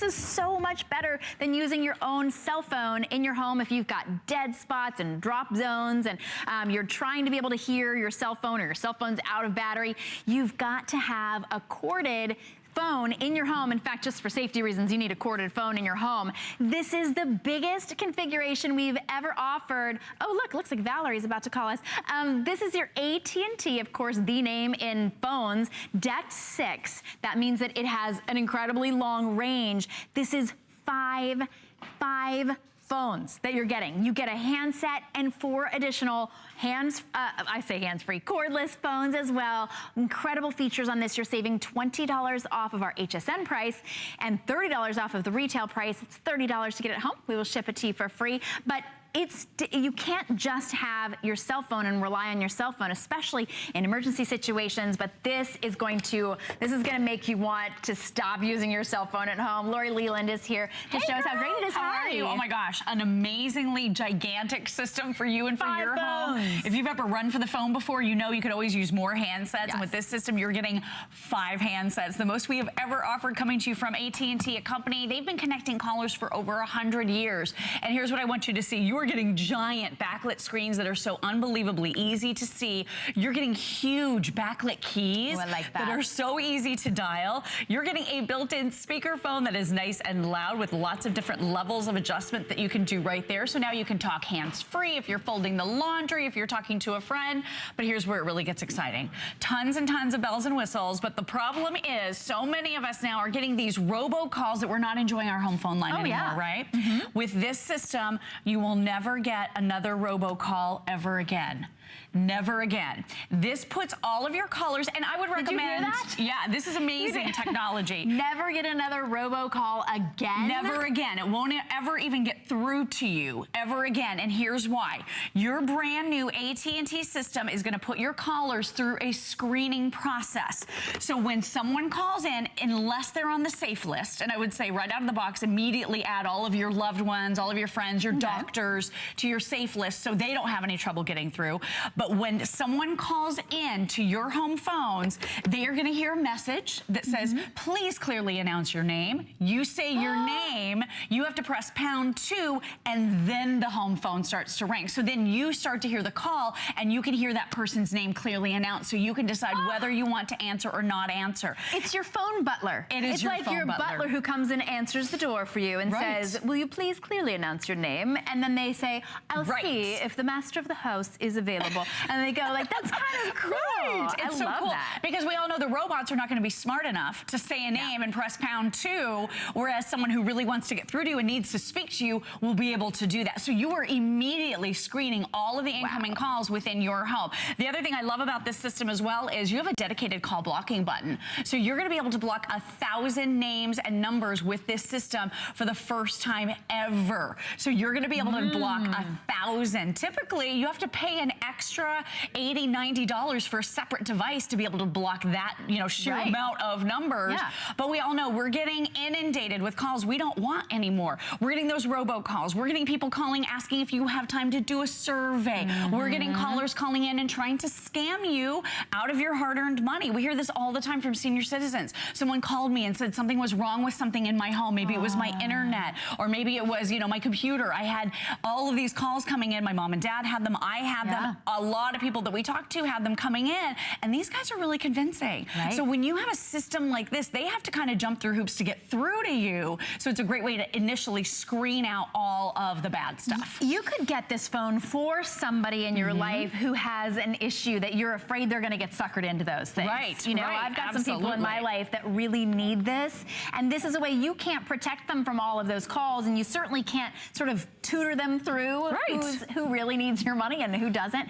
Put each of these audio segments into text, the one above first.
This is so much better than using your own cell phone in your home if you've got dead spots and drop zones and you're trying to be able to hear your cell phone or your cell phone's out of battery. You've got to have a corded phone in your home. In fact, just for safety reasons, you need a corded phone in your home. This is the biggest configuration we've ever offered. Oh, look, looks like Valerie's about to call us. This is your AT&T, of course, the name in phones, DECT 6. That means that it has an incredibly long range. This is five phones that you're getting. You get a handset and 4 additional hands-free, cordless phones as well. Incredible features on this. You're saving $20 off of our HSN price and $30 off of the retail price. It's $30 to get it home. We will ship it to you for free. But you can't just have your cell phone and rely on your cell phone, especially in emergency situations, but this is gonna make you want to stop using your cell phone at home. Lori Leland is here to show us how great it is. How are you? Oh my gosh, an amazingly gigantic system for you and for your home. If you've ever run for the phone before, you know you could always use more handsets, yes. And with this system, you're getting 5 handsets, the most we have ever offered, coming to you from AT&T, a company. They've been connecting callers for over 100 years. And here's what I want you to see. We're getting giant backlit screens that are so unbelievably easy to see. You're getting huge backlit keys that are so easy to dial. You're getting a built-in speakerphone that is nice and loud with lots of different levels of adjustment that you can do right there. So now you can talk hands-free if you're folding the laundry, if you're talking to a friend. But here's where it really gets exciting. Tons and tons of bells and whistles, but the problem is so many of us now are getting these robocalls that we're not enjoying our home phone line anymore, right? With this system, you will never get another robocall ever again. Never again. This puts all of your callers, and I would recommend. Did you hear that? Yeah, this is amazing technology. Never get another robocall again? Never again. It won't ever even get through to you, ever again. And here's why. Your brand new AT&T system is going to put your callers through a screening process. So when someone calls in, unless they're on the safe list, and I would say right out of the box, immediately add all of your loved ones, all of your friends, your doctors to your safe list so they don't have any trouble getting through. But when someone calls in to your home phones, they are going to hear a message that says, please clearly announce your name. You say your name, you have to press #2, and then the home phone starts to ring. So then you start to hear the call, and you can hear that person's name clearly announced, so you can decide whether you want to answer or not answer. It's your phone butler. It is your phone butler. It's like your butler who comes and answers the door for you and says, will you please clearly announce your name? And then they say, I'll see if the master of the house is available. And they go like, that's kind of cool. It's so cool that. Because we all know the robots are not going to be smart enough to say a name and press #2, whereas someone who really wants to get through to you and needs to speak to you will be able to do that. So you are immediately screening all of the incoming calls within your home. The other thing I love about this system as well is you have a dedicated call blocking button. So you're going to be able to block 1,000 names and numbers with this system for the first time ever. So you're going to be able to block 1,000. Typically, you have to pay an extra $80, $90 for a separate device to be able to block that, sheer amount of numbers. But we all know we're getting inundated with calls we don't want anymore. We're getting those robocalls. We're getting people calling asking if you have time to do a survey. We're getting callers calling in and trying to scam you out of your hard-earned money. We hear this all the time from senior citizens. Someone called me and said something was wrong with something in my home. Maybe it was my internet, or maybe it was, my computer. I had all of these calls coming in. My mom and dad had them. I had them. A lot of people that we talked to had them coming in, and these guys are really convincing. So when you have a system like this, they have to kind of jump through hoops to get through to you. So it's a great way to initially screen out all of the bad stuff. You could get this phone for somebody in your life who has an issue that you're afraid they're going to get suckered into those things. I've got some people in my life that really need this, and this is a way you can't protect them from all of those calls, and you certainly can't sort of tutor them through who really needs your money and who doesn't.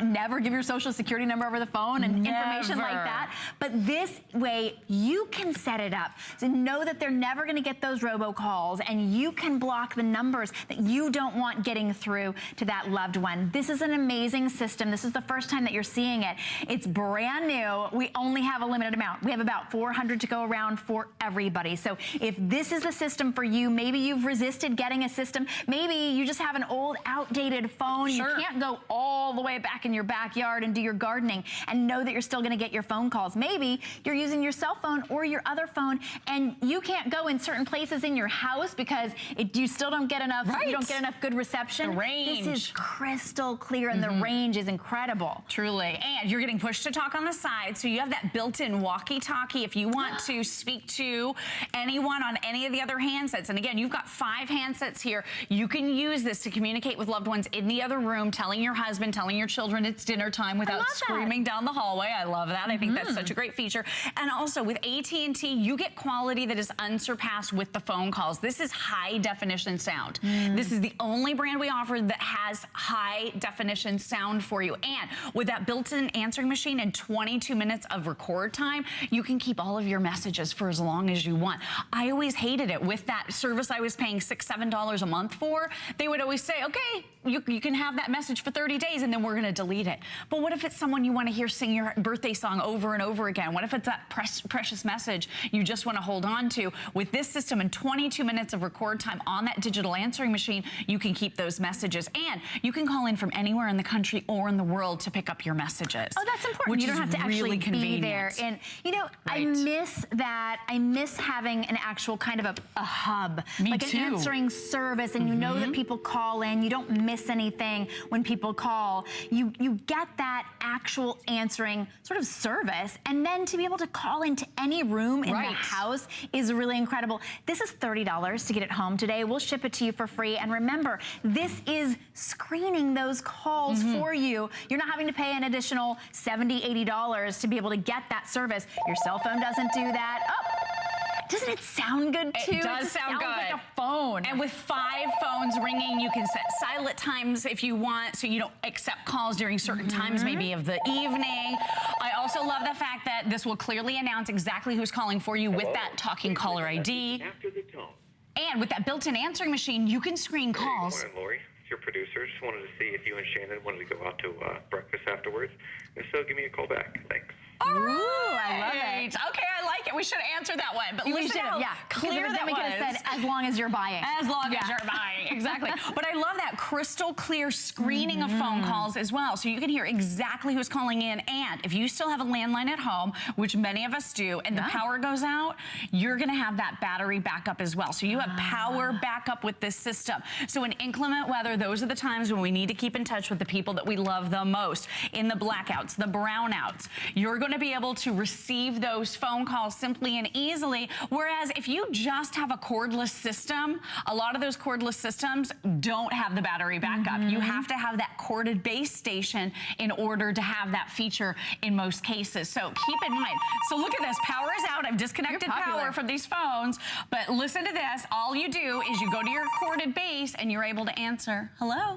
Never give your social security number over the phone and information like that. But this way, you can set it up to know that they're never going to get those robocalls, and you can block the numbers that you don't want getting through to that loved one. This is an amazing system. This is the first time that you're seeing it. It's brand new. We only have a limited amount. We have about 400 to go around for everybody. So if this is the system for you, maybe you've resisted getting a system. Maybe you just have an old, outdated phone. You can't go all all the way back in your backyard and do your gardening and know that you're still gonna get your phone calls. Maybe you're using your cell phone or your other phone and you can't go in certain places in your house because you still don't get enough, you don't get enough good reception. The range. This is crystal clear and the range is incredible. Truly. And you're getting push to talk on the side, so you have that built-in walkie-talkie if you want to speak to anyone on any of the other handsets. And again, you've got 5 handsets here. You can use this to communicate with loved ones in the other room, telling your husband, telling your children it's dinner time without screaming down the hallway. I love that. I think that's such a great feature. And also with AT&T, you get quality that is unsurpassed with the phone calls. This is high definition sound. This is the only brand we offer that has high definition sound for you. And with that built-in answering machine and 22 minutes of record time, you can keep all of your messages for as long as you want. I always hated it with that service I was paying $6, $7 a month for. They would always say, okay, you can have that message for 30 days and then we're gonna delete it. But what if it's someone you wanna hear sing your birthday song over and over again? What if it's that precious message you just wanna hold on to? With this system and 22 minutes of record time on that digital answering machine, you can keep those messages. And you can call in from anywhere in the country or in the world to pick up your messages. Oh, that's important. Which you don't have to really actually be there. And you know, I miss that. I miss having an actual kind of a hub. Me like too. An answering service, and you know that people call in. You don't miss anything when people call. You get that actual answering sort of service, and then to be able to call into any room in the house is really incredible. This is $30 to get it home today. We'll ship it to you for free. And remember, this is screening those calls for you. You're not having to pay an additional $70, $80 to be able to get that service. Your cell phone doesn't do that. Oh, doesn't it sound good too? It does sound good. Like a phone. And with 5 phones ringing, you can set silent times if you want, so you don't accept calls during certain times, maybe of the evening. I also love the fact that this will clearly announce exactly who's calling for you with that talking caller ID. After the tone. And with that built-in answering machine, you can screen calls. Good morning, Lori. It's your producer. Just wanted to see if you and Shannon wanted to go out to breakfast afterwards. If so, give me a call back. Thanks. All right. Ooh, I love it. Okay, I like it. We should answer that one. But listen how clear that we could have said, as long as you're buying. As long as you're buying, exactly. But I love that crystal clear screening of phone calls as well. So you can hear exactly who's calling in. And if you still have a landline at home, which many of us do, and the power goes out, you're gonna have that battery backup as well. So you have power backup with this system. So in inclement weather, those are the times when we need to keep in touch with the people that we love the most. In the blackouts, the brownouts, you're going to be able to receive those phone calls simply and easily. Whereas if you just have a cordless system, a lot of those cordless systems don't have the battery backup. You have to have that corded base station in order to have that feature in most cases. So keep in mind. So look at this, power is out. I've disconnected power from these phones, but listen to this. All you do is you go to your corded base and you're able to answer, hello?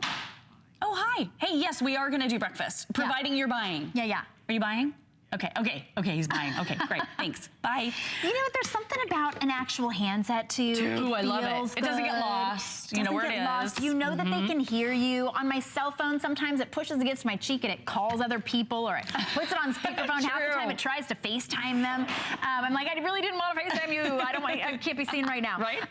Oh, hi. Hey, yes, we are going to do breakfast, providing you're buying. Yeah. Are you buying? Okay, he's buying. Okay, great, thanks. Bye. You know what, there's something about an actual handset too. Ooh, I love it. It doesn't get lost. You know where it is. You know that they can hear you. On my cell phone, sometimes it pushes against my cheek and it calls other people, or it puts it on speakerphone. Half the time it tries to FaceTime them. I'm like, I really didn't want to FaceTime you. I can't be seen right now. Right?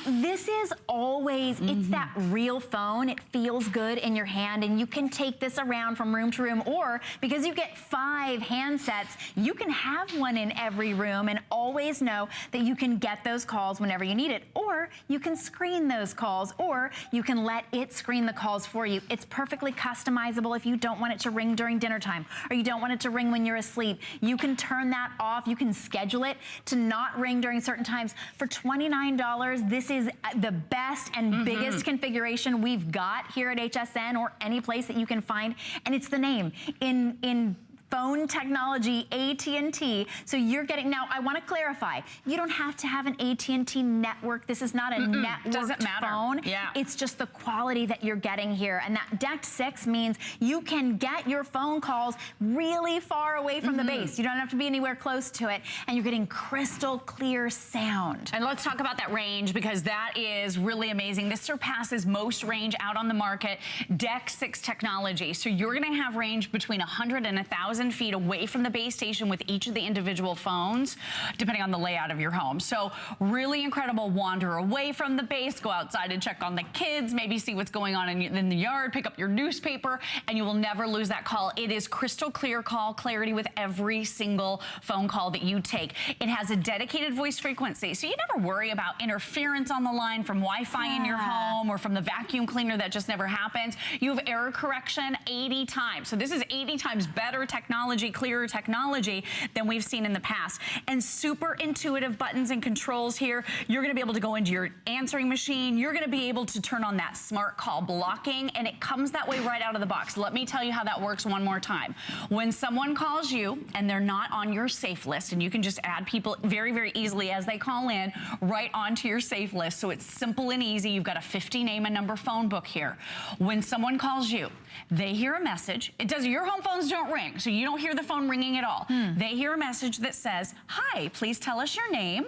This is always, it's that real phone. It feels good in your hand, and you can take this around from room to room, or because you get 5 handsets, you can have one in every room and always know that you can get those calls whenever you need it, or you can screen those calls, or you can let it screen the calls for you. It's perfectly customizable if you don't want it to ring during dinner time, or you don't want it to ring when you're asleep. You can turn that off. You can schedule it to not ring during certain times. For $29, this is the best and biggest configuration we've got here at HSN, or any place that you can find, and it's the name in phone technology, AT&T. So you're getting, now I want to clarify, you don't have to have an AT&T network. This is not a networked phone. It's just the quality that you're getting here. And that DECT 6 means you can get your phone calls really far away from the base. You don't have to be anywhere close to it. And you're getting crystal clear sound. And let's talk about that range, because that is really amazing. This surpasses most range out on the market, DECT 6 technology. So you're going to have range between 100 and 1,000 1,000 feet away from the base station with each of the individual phones, depending on the layout of your home. So really incredible. Wander away from the base, go outside and check on the kids, maybe see what's going on in the yard, pick up your newspaper, and you will never lose that call. It is crystal clear call clarity with every single phone call that you take. It has a dedicated voice frequency, so you never worry about interference on the line from Wi-Fi in your home or from the vacuum cleaner. That just never happens. You have error correction 80 times. So this is 80 times better technology, clearer technology than we've seen in the past. And super intuitive buttons and controls here. You're gonna be able to go into your answering machine. You're gonna be able to turn on that smart call blocking, and it comes that way right out of the box. Let me tell you how that works one more time. When someone calls you and they're not on your safe list, and you can just add people very, very easily as they call in right onto your safe list. So it's simple and easy. You've got a 50 name and number phone book here. When someone calls you, they hear a message. Your home phones don't ring, so you don't hear the phone ringing at all. They hear a message that says, "Hi, please tell us your name."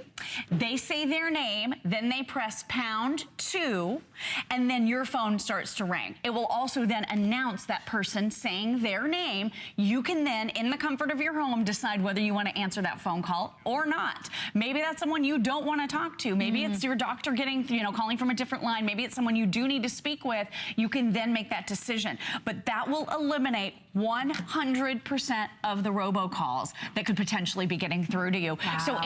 They say their name, then they press #2, and then your phone starts to ring. It will also then announce that person saying their name. You can then, in the comfort of your home, decide whether you want to answer that phone call or not. Maybe that's someone you don't want to talk to. Maybe it's your doctor calling from a different line. Maybe it's someone you do need to speak with. You can then make that decision. But that will eliminate 100% of the robocalls that could potentially be getting through to you. Wow. So